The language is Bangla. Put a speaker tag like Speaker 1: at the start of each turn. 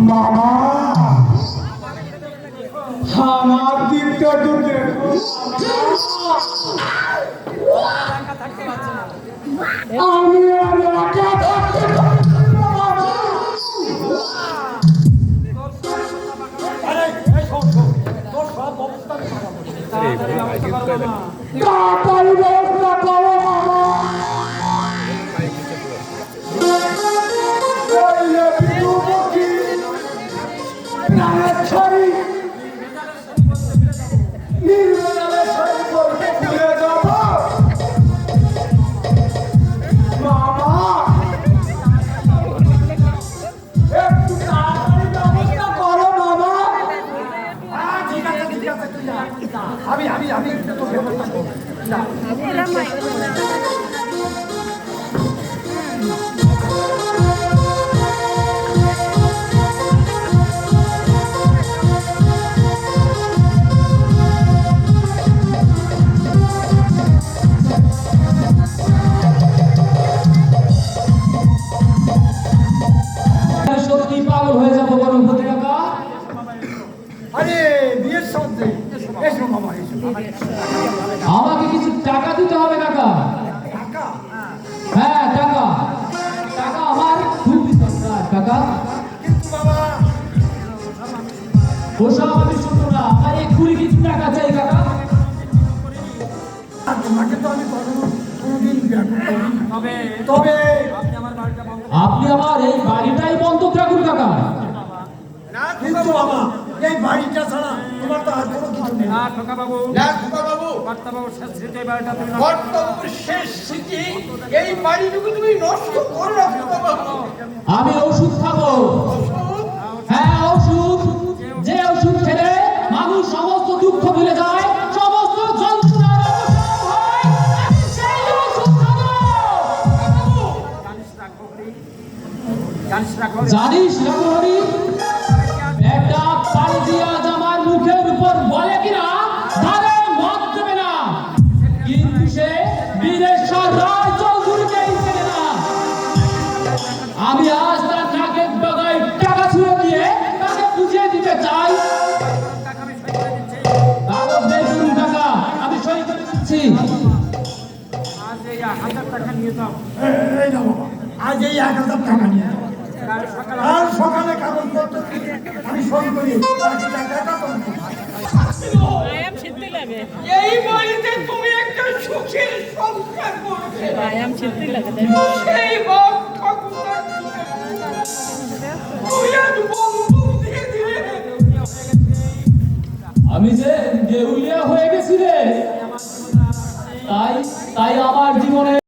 Speaker 1: মামা আমার দিকটা তো দেখো। আমি আর একা থাকতে পারছি না মামা। তাড়াতাড়ি ব্যবস্থা করো মামা।
Speaker 2: আমাকে কিছু টাকা দিতে হবে কাকা। হ্যাঁ টাকা টাকা আমার খুব দরকার কাকা। ওসব আমি শুনবো না, আমার এক্ষুনি কিছু টাকা চাই কাকা।
Speaker 1: তবে
Speaker 2: আপনি আমার এই বাড়িটাই বন্ধক রাখুন কাকা।
Speaker 1: কিন্তু বাবা এই বাড়িটা ছাড়া তোমার তো আর কোনো কিছু নেই।
Speaker 3: না খোকা বাবু,
Speaker 4: না খোকা বাবু,
Speaker 3: কর্তা বাবু শেষ স্মৃতি বাড়িটা তুমি
Speaker 4: কর্তব্যের শেষ স্মৃতি এই বাড়িটুকু তুমি নষ্ট করো না খোকা বাবু।
Speaker 2: আমি ওষুধ খাবো। হ্যাঁ ওষুধ, যে ওষুধ খেলে মানুষ সমস্ত দুঃখ ভুলে যায়, সমস্ত যন্ত্রণার অবসান হয়, আমি সেই ওষুধ খাবো। জানিস না প্রহরী, একটা পানি দিয়া জামার মুখের উপর বলে কিনা ধারে মত দেবে না, কিন্তু সে বীরেশ্বর রায় চৌধুরীকেই চেনে না। আমি আজ তার নাকের ডগায় টাকা ছুঁড়ে দিয়ে তাকে বুঝিয়ে দিতে চাই। কাগজ বের করুন টাকা, আমি সই করে দিচ্ছি।
Speaker 3: আজ এই 1000 টাকা নিয়ে যাও।
Speaker 1: এই না বাবা, আজ এই 1000 টাকা নিয়ে যাও। আর সকালে কাগজপত্র আমি সই করি।
Speaker 4: এই বাড়িতে তুমি একটা সুখের সংসার করবে, সেই বাপ ঠাকুরদার তুই আজ বন্দুক দিয়ে দিলে।
Speaker 2: আমি যে দেউলিয়া হয়ে গেছি রে, তাই আমার জীবনে